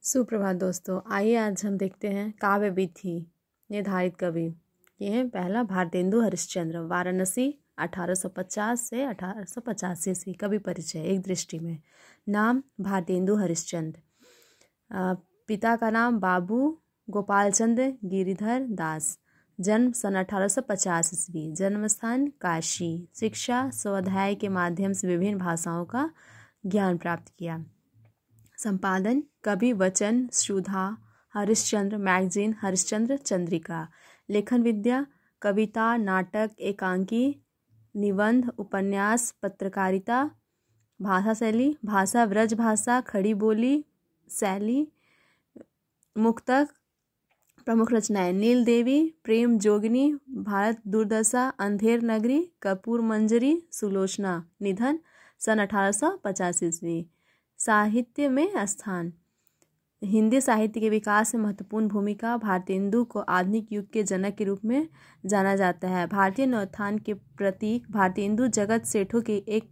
सुप्रभात दोस्तों। आइए आज हम देखते हैं काव्य विधि निर्धारित कवि। ये हैं पहला भारतेंदु हरिश्चंद्र, वाराणसी 1850 से 1885 ईस्वी। कवि परिचय एक दृष्टि में। नाम भारतेंदु हरिश्चंद्र। पिता का नाम बाबू गोपाल चंद्र गिरिधर दास। जन्म सन 1850 ईस्वी। जन्मस्थान काशी। शिक्षा स्वाध्याय के माध्यम से विभिन्न भाषाओं का ज्ञान प्राप्त किया। संपादन कवि वचन सुधा, हरिश्चंद्र मैगजीन, हरिश्चंद्र चंद्रिका। लेखन विद्या कविता, नाटक, एकांकी, निबंध, उपन्यास, पत्रकारिता। भाषा शैली भाषा व्रज भाषा, खड़ी बोली शैली, मुक्तक। प्रमुख रचनाएं नील देवी, प्रेम जोगिनी, भारत दुर्दशा, अंधेर नगरी, कपूर मंजरी, सुलोचना। निधन सन 1850 ईस्वी। साहित्य में स्थान हिंदी साहित्य के विकास में महत्वपूर्ण भूमिका। भारतेंदु को आधुनिक युग के जनक के रूप में जाना जाता है। भारतीय नवोत्थान के प्रतीक भारतेंदु जगत सेठों के एक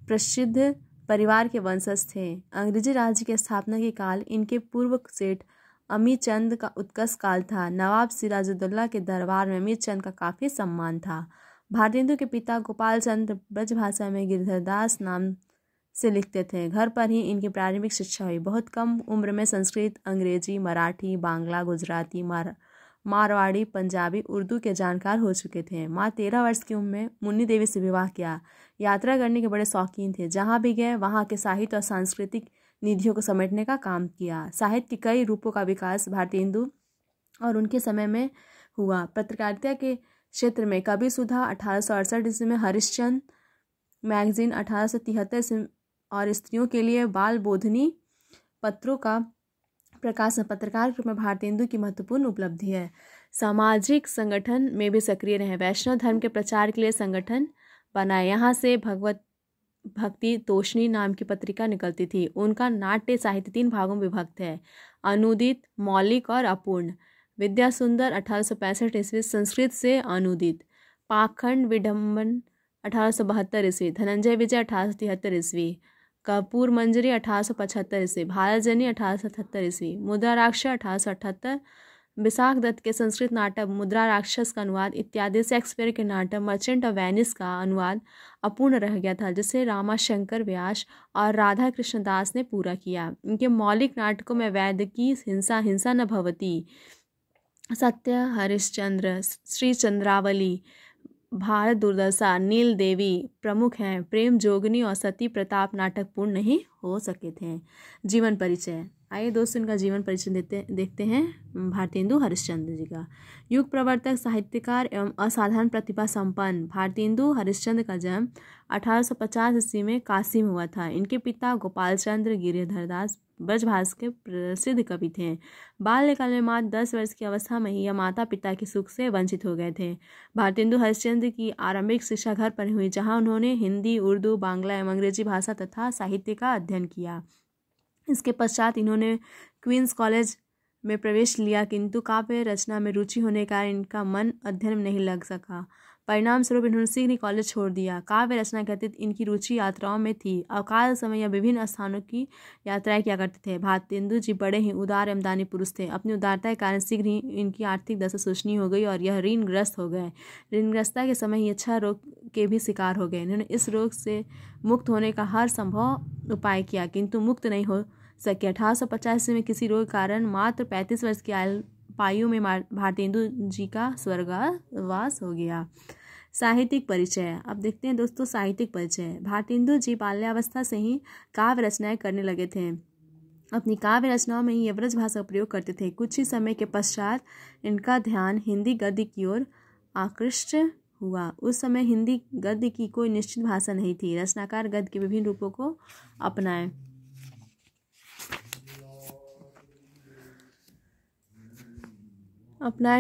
प्रसिद्ध परिवार के वंशज थे। अंग्रेजी राज्य की स्थापना के काल इनके पूर्व सेठ अमीर चंद का उत्कर्ष काल था। नवाब सिराजुद्दौला के दरबार में अमीर चंद का काफी सम्मान था। भारतेंदु के पिता गोपाल चंद्र ब्रजभाषा में गिरिधर दास नाम से लिखते थे। घर पर ही इनकी प्रारंभिक शिक्षा हुई। बहुत कम उम्र में संस्कृत, अंग्रेजी, मराठी, बांग्ला, गुजराती, मारवाड़ी, पंजाबी, उर्दू के जानकार हो चुके थे। माँ 13 वर्ष की उम्र में मुन्नी देवी से विवाह किया। यात्रा करने के बड़े शौकीन थे। जहाँ भी गए वहाँ के साहित्य और सांस्कृतिक निधियों को समेटने का काम किया। साहित्य के कई रूपों का विकास भारतेंदु और उनके समय में हुआ। पत्रकारिता के क्षेत्र में कवि सुधा 1868 ईस्वी में, हरिश्चंद्र मैगजीन 1873 ईस्वी और स्त्रियों के लिए बाल बोधनी पत्रों का प्रकाशन पत्रकार के रूप में भारतेंदु की महत्वपूर्ण उपलब्धि है। सामाजिक संगठन में भी सक्रिय रहे। वैष्णव धर्म के प्रचार के लिए संगठन बनाए। यहाँ से भगवत भक्ति तोषणी नाम की पत्रिका निकलती थी। उनका नाट्य साहित्य 3 भागों में विभक्त है, अनुदित, मौलिक और अपूर्ण। विद्या सुंदर 1865 ईस्वी, संस्कृत से अनुदित। पाखंड विडम्बन 1872 ईस्वी। धनंजय विजय 1873 ईस्वी। कपूर मंजरी 1875 ईस्वी। भारत जनी 1877 ईस्वी। मुद्रा राक्षस 1878। विशाख दत्त के संस्कृत नाटक मुद्रा राक्षस का अनुवाद इत्यादि। शेक्सपियर के नाटक मर्चेंट ऑफ वेनिस का अनुवाद अपूर्ण रह गया था, जिसे रामाशंकर व्यास और राधा कृष्ण दास ने पूरा किया। इनके मौलिक नाटकों में वैदिकी, हिंसा न भवती, सत्य हरिश्चंद्र, श्री चंद्रावली, भारत दुर्दशा, नील देवी प्रमुख हैं। प्रेम जोगिनी और सती प्रताप नाटक पूर्ण नहीं हो सके थे। जीवन परिचय आइए दोस्तों इनका जीवन परिचय देखते हैं भारतेंदु हरिश्चंद्र जी का। युग प्रवर्तक, साहित्यकार एवं असाधारण प्रतिभा संपन्न भारतेंदु हरिश्चंद्र का जन्म 1850 ईस्वी में काशी में हुआ था। इनके पिता गोपाल चंद्र गिरिधर दास ब्रजभाषा के प्रसिद्ध कवि थे। बाल्यकाल में मात्र 10 वर्ष की अवस्था में ही यह माता पिता के सुख से वंचित हो गए थे। भारतेंदु हरिश्चंद्र की आरंभिक शिक्षा घर पर हुई, जहाँ उन्होंने हिंदी, उर्दू, बांग्ला एवं अंग्रेजी भाषा तथा साहित्य का अध्ययन किया। इसके पश्चात इन्होंने क्वींस कॉलेज में प्रवेश लिया, किंतु काव्य रचना में रुचि होने के कारण इनका मन अध्ययन में नहीं लग सका। परिणाम स्वरूप इन्होंने शीघ्र ही कॉलेज छोड़ दिया। काव्य रचना के अतिरिक्त इनकी रुचि यात्राओं में थी। अवकाश समय या विभिन्न स्थानों की यात्राएं किया करते थे। भारतेंदु जी बड़े ही उदार एवं दानी पुरुष थे। अपनी उदारता के कारण शीघ्र ही इनकी आर्थिक दशा शोचनीय हो गई और यह ऋणग्रस्त हो गए। ऋणग्रस्ता के समय ही इच्छा रोग के भी शिकार हो गए। इन्होंने इस रोग से मुक्त होने का हर संभव उपाय किया, किंतु मुक्त नहीं हो सके। 1850 में किसी रोग के कारण मात्र 35 वर्ष की आयु में भारतेंदु जी का स्वर्गवास हो गया। साहित्यिक परिचय अब देखते हैं दोस्तों। साहित्यिक परिचय भारतेंदु जी बाल्यावस्था से ही काव्य रचनाएं करने लगे थे। अपनी काव्य रचनाओं में ही ब्रज भाषा का प्रयोग करते थे। कुछ ही समय के पश्चात इनका ध्यान हिंदी गद्य की ओर आकृष्ट हुआ। उस समय हिंदी गद्य की कोई निश्चित भाषा नहीं थी। रचनाकार गद्य के विभिन्न रूपों को अपनाए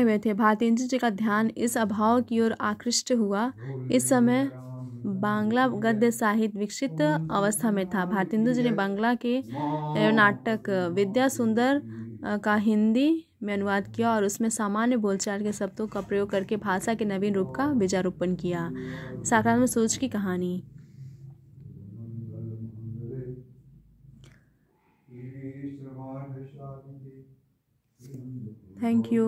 हुए थे। भारतेंदु जी का ध्यान इस अभाव की ओर आकृष्ट हुआ। इस समय बांग्ला गद्य साहित्य विकसित अवस्था में था। भारतेंदु जी ने बांग्ला के नाटक विद्या सुंदर का हिंदी में अनुवाद किया और उसमें सामान्य बोलचाल के शब्दों का प्रयोग करके भाषा के नवीन रूप का बीजारोपण किया। सकारात्मक सोच की कहानी थैंक यू।